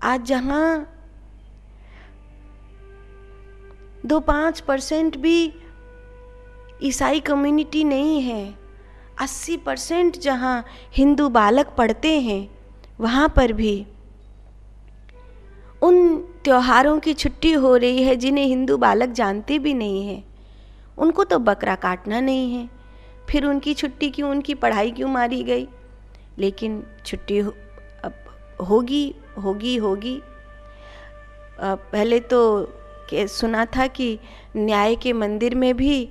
आज जहाँ 2-5% भी ईसाई कम्युनिटी नहीं है, 80% जहाँ हिंदू बालक पढ़ते हैं, वहाँ पर भी उन त्योहारों की छुट्टी हो रही है जिन्हें हिंदू बालक जानते भी नहीं हैं। उनको तो बकरा काटना नहीं है, फिर उनकी छुट्टी क्यों, उनकी पढ़ाई क्यों मारी गई? लेकिन छुट्टी अब होगी होगी होगी। पहले तो सुना था कि न्याय के मंदिर में भी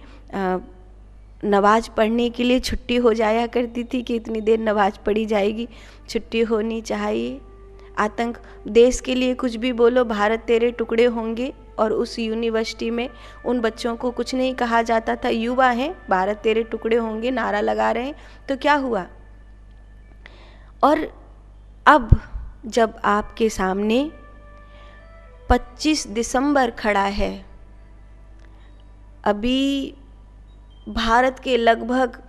नमाज पढ़ने के लिए छुट्टी हो जाया करती थी कि इतनी देर नमाज पढ़ी जाएगी, छुट्टी होनी चाहिए। आतंक देश के लिए कुछ भी बोलो, भारत तेरे टुकड़े होंगे, और उस यूनिवर्सिटी में उन बच्चों को कुछ नहीं कहा जाता था, युवा हैं, भारत तेरे टुकड़े होंगे नारा लगा रहे हैं। तो क्या हुआ? और अब जब आपके सामने 25 दिसंबर खड़ा है, अभी भारत के लगभग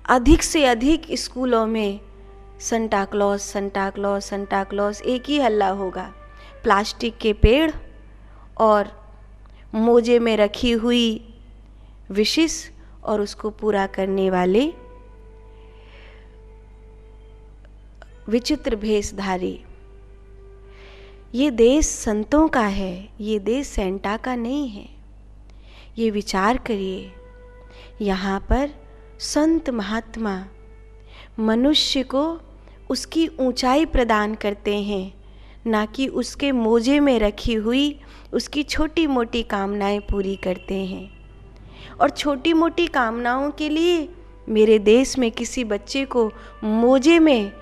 अधिक से अधिक स्कूलों में संता क्लॉज संता क्लॉज संता क्लॉज एक ही हल्ला होगा। प्लास्टिक के पेड़ और मोजे में रखी हुई विशेष और उसको पूरा करने वाले विचित्र भेषधारी। ये देश संतों का है, ये देश सेंटा का नहीं है। ये विचार करिए, यहाँ पर संत महात्मा मनुष्य को उसकी ऊंचाई प्रदान करते हैं, ना कि उसके मोजे में रखी हुई उसकी छोटी मोटी कामनाएं पूरी करते हैं। और छोटी मोटी कामनाओं के लिए मेरे देश में किसी बच्चे को मोजे में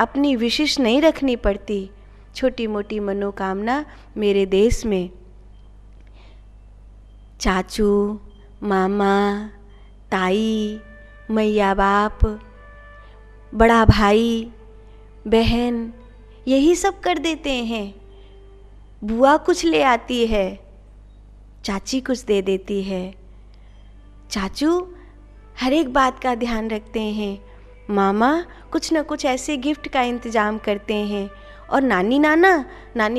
अपनी विशेष नहीं रखनी पड़ती। छोटी मोटी मनोकामना मेरे देश में चाचू, मामा, ताई, मैया बाप, बड़ा भाई, बहन, यही सब कर देते हैं। बुआ कुछ ले आती है, चाची कुछ दे देती है, चाचू हर एक बात का ध्यान रखते हैं, मामा कुछ न कुछ ऐसे गिफ्ट का इंतज़ाम करते हैं, और नानी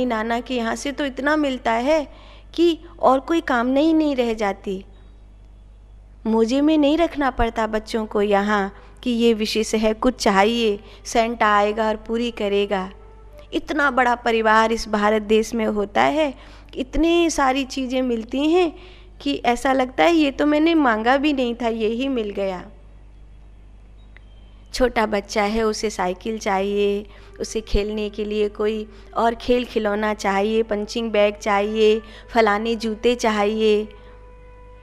नाना के यहाँ से तो इतना मिलता है कि और कोई काम नहीं रह जाती। मोजे में नहीं रखना पड़ता बच्चों को यहाँ कि ये विशेष है, कुछ चाहिए, सेंटा आएगा और पूरी करेगा। इतना बड़ा परिवार इस भारत देश में होता है, इतनी सारी चीज़ें मिलती हैं कि ऐसा लगता है ये तो मैंने मांगा भी नहीं था, ये ही मिल गया। छोटा बच्चा है, उसे साइकिल चाहिए, उसे खेलने के लिए कोई और खेल खिलौना चाहिए, पंचिंग बैग चाहिए, फलाने जूते चाहिए।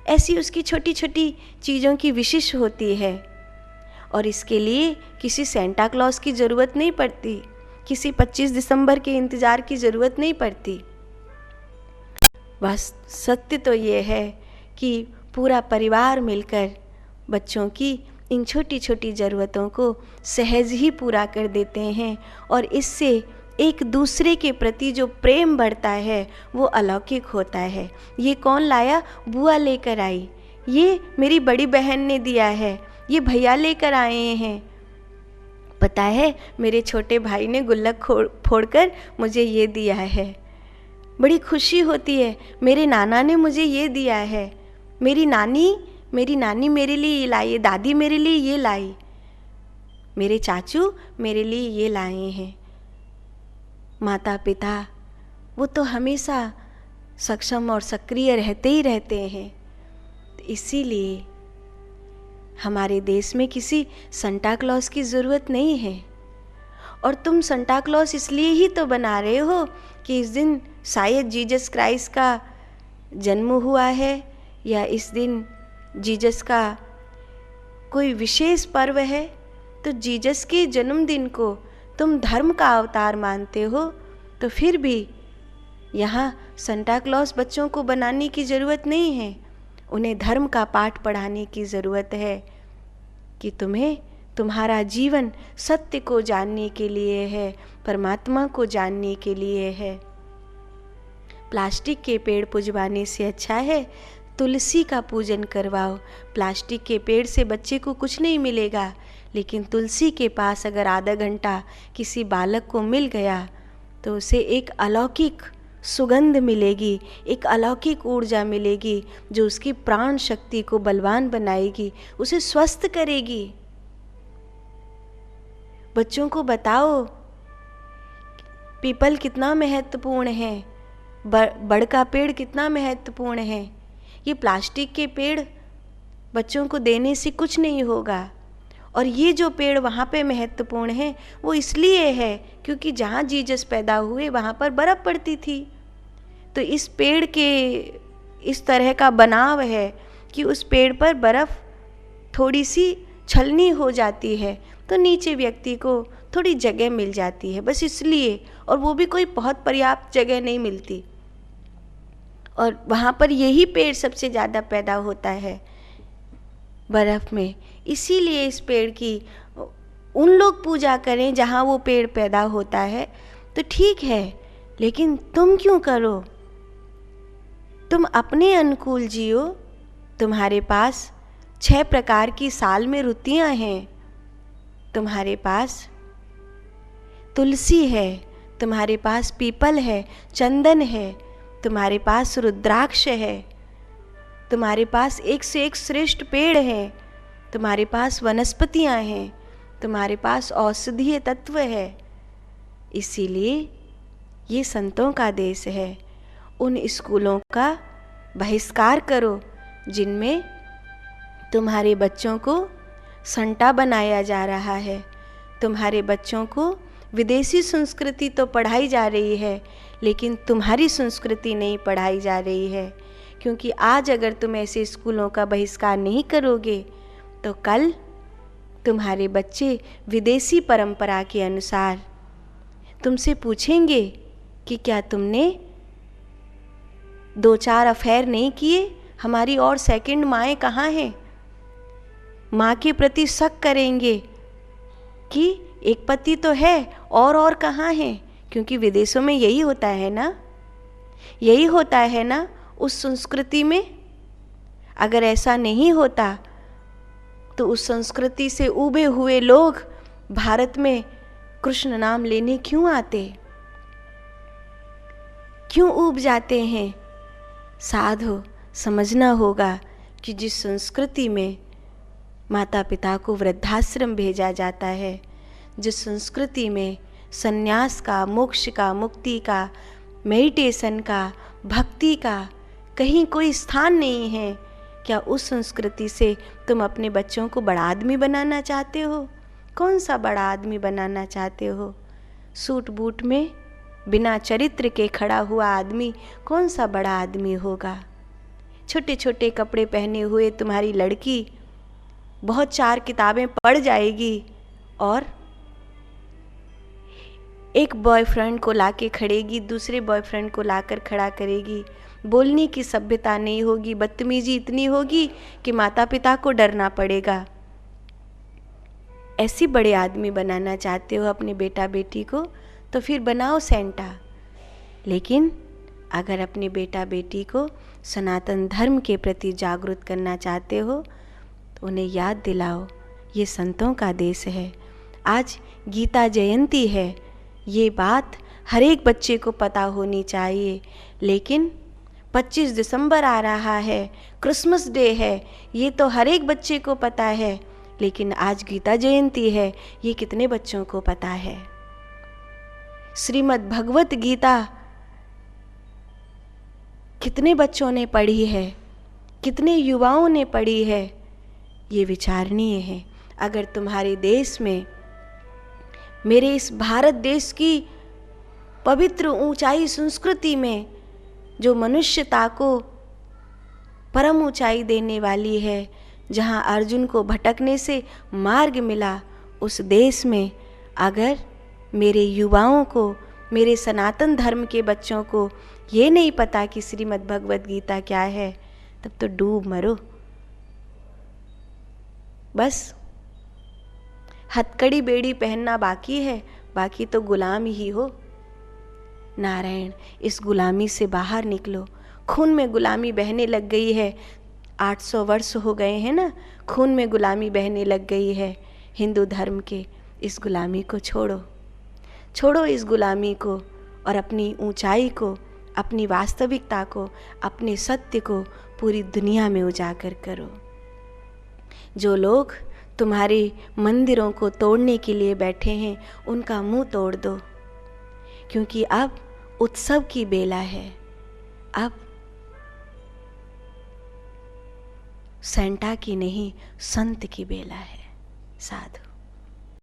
ऐसी उसकी छोटी छोटी चीज़ों की विशेष होती है, और इसके लिए किसी सेंटा क्लॉज की ज़रूरत नहीं पड़ती, किसी 25 दिसंबर के इंतज़ार की ज़रूरत नहीं पड़ती। बस सत्य तो ये है कि पूरा परिवार मिलकर बच्चों की इन छोटी छोटी ज़रूरतों को सहज ही पूरा कर देते हैं, और इससे एक दूसरे के प्रति जो प्रेम बढ़ता है वो अलौकिक होता है। ये कौन लाया? बुआ लेकर आई, ये मेरी बड़ी बहन ने दिया है, ये भैया लेकर आए हैं। पता है मेरे छोटे भाई ने गुल्लक फोड़कर मुझे ये दिया है, बड़ी खुशी होती है। मेरे नाना ने मुझे ये दिया है, मेरी नानी मेरे लिए ये लाई, दादी मेरे लिए ये लाई, मेरे चाचू मेरे लिए ये लाए हैं। माता पिता वो तो हमेशा सक्षम और सक्रिय रहते ही रहते हैं। तो इसीलिए हमारे देश में किसी संता क्लॉज की ज़रूरत नहीं है। और तुम संता क्लॉज इसलिए ही तो बना रहे हो कि इस दिन शायद जीसस क्राइस्ट का जन्म हुआ है, या इस दिन जीसस का कोई विशेष पर्व है। तो जीसस के जन्मदिन को तुम धर्म का अवतार मानते हो, तो फिर भी यहाँ संता क्लॉज बच्चों को बनाने की ज़रूरत नहीं है, उन्हें धर्म का पाठ पढ़ाने की ज़रूरत है कि तुम्हारा जीवन सत्य को जानने के लिए है, परमात्मा को जानने के लिए है। प्लास्टिक के पेड़ पुजवाने से अच्छा है तुलसी का पूजन करवाओ। प्लास्टिक के पेड़ से बच्चे को कुछ नहीं मिलेगा, लेकिन तुलसी के पास अगर आधा घंटा किसी बालक को मिल गया तो उसे एक अलौकिक सुगंध मिलेगी, एक अलौकिक ऊर्जा मिलेगी जो उसकी प्राण शक्ति को बलवान बनाएगी, उसे स्वस्थ करेगी। बच्चों को बताओ पीपल कितना महत्वपूर्ण है, बड़ का पेड़ कितना महत्वपूर्ण है। ये प्लास्टिक के पेड़ बच्चों को देने से कुछ नहीं होगा। और ये जो पेड़ वहाँ पे महत्वपूर्ण है वो इसलिए है क्योंकि जहाँ जीसस पैदा हुए वहाँ पर बर्फ़ पड़ती थी। तो इस पेड़ के इस तरह का बनाव है कि उस पेड़ पर बर्फ़ थोड़ी सी छलनी हो जाती है तो नीचे व्यक्ति को थोड़ी जगह मिल जाती है, बस इसलिए। और वो भी कोई बहुत पर्याप्त जगह नहीं मिलती। और वहाँ पर यही पेड़ सबसे ज़्यादा पैदा होता है बर्फ़ में। इसीलिए इस पेड़ की उन लोग पूजा करें जहाँ वो पेड़ पैदा होता है तो ठीक है, लेकिन तुम क्यों करो? तुम अपने अनुकूल जियो। तुम्हारे पास 6 प्रकार की साल में ऋतुएं हैं। तुम्हारे पास तुलसी है, तुम्हारे पास पीपल है, चंदन है, तुम्हारे पास रुद्राक्ष है, तुम्हारे पास एक से एक श्रेष्ठ पेड़ हैं, तुम्हारे पास वनस्पतियां हैं, तुम्हारे पास औषधीय तत्व है। इसीलिए ये संतों का देश है। उन स्कूलों का बहिष्कार करो जिनमें तुम्हारे बच्चों को संटा बनाया जा रहा है। तुम्हारे बच्चों को विदेशी संस्कृति तो पढ़ाई जा रही है लेकिन तुम्हारी संस्कृति नहीं पढ़ाई जा रही है। क्योंकि आज अगर तुम ऐसे स्कूलों का बहिष्कार नहीं करोगे तो कल तुम्हारे बच्चे विदेशी परंपरा के अनुसार तुमसे पूछेंगे कि क्या तुमने 2-4 अफेयर नहीं किए, हमारी और सेकंड माएँ कहाँ हैं। माँ के प्रति शक करेंगे कि एक पति तो है और कहाँ हैं, क्योंकि विदेशों में यही होता है ना, यही होता है ना उस संस्कृति में। अगर ऐसा नहीं होता तो उस संस्कृति से उबे हुए लोग भारत में कृष्ण नाम लेने क्यों आते, क्यों उब जाते हैं। साधो समझना होगा कि जिस संस्कृति में माता पिता को वृद्धाश्रम भेजा जाता है, जिस संस्कृति में संन्यास का, मोक्ष का, मुक्ति का, मेडिटेशन का, भक्ति का कहीं कोई स्थान नहीं है, क्या उस संस्कृति से तुम अपने बच्चों को बड़ा आदमी बनाना चाहते हो? कौन सा बड़ा आदमी बनाना चाहते हो? सूट बूट में बिना चरित्र के खड़ा हुआ आदमी कौन सा बड़ा आदमी होगा? छोटे छोटे कपड़े पहने हुए तुम्हारी लड़की बहुत 4 किताबें पढ़ जाएगी और एक बॉयफ्रेंड को लाके खड़ेगी, दूसरे बॉयफ्रेंड को लाकर खड़ा करेगी। बोलने की सभ्यता नहीं होगी, बदतमीजी इतनी होगी कि माता पिता को डरना पड़ेगा। ऐसी बड़े आदमी बनाना चाहते हो अपने बेटा बेटी को तो फिर बनाओ सेंटा। लेकिन अगर अपने बेटा बेटी को सनातन धर्म के प्रति जागरूक करना चाहते हो तो उन्हें याद दिलाओ ये संतों का देश है। आज गीता जयंती है, ये बात हर एक बच्चे को पता होनी चाहिए। लेकिन 25 दिसंबर आ रहा है, क्रिसमस डे है, ये तो हर एक बच्चे को पता है। लेकिन आज गीता जयंती है, ये कितने बच्चों को पता है? श्रीमद् भगवत गीता कितने बच्चों ने पढ़ी है, कितने युवाओं ने पढ़ी है? ये विचारणीय है। अगर तुम्हारे देश में, मेरे इस भारत देश की पवित्र ऊंचाई संस्कृति में जो मनुष्यता को परम ऊंचाई देने वाली है, जहाँ अर्जुन को भटकने से मार्ग मिला, उस देश में अगर मेरे युवाओं को, मेरे सनातन धर्म के बच्चों को ये नहीं पता कि श्रीमद् भगवत गीता क्या है, तब तो डूब मरो। बस हथकड़ी बेड़ी पहनना बाकी है, बाकी तो गुलाम ही हो। नारायण, इस गुलामी से बाहर निकलो। खून में गुलामी बहने लग गई है, 800 वर्ष हो गए हैं ना, खून में गुलामी बहने लग गई है। हिंदू धर्म के इस गुलामी को छोड़ो, छोड़ो इस गुलामी को और अपनी ऊंचाई को, अपनी वास्तविकता को, अपने सत्य को पूरी दुनिया में उजागर करो। जो लोग तुम्हारे मंदिरों को तोड़ने के लिए बैठे हैं, उनका मुंह तोड़ दो, क्योंकि अब उत्सव की बेला है। अब सेंटा की नहीं, संत की बेला है। साधु।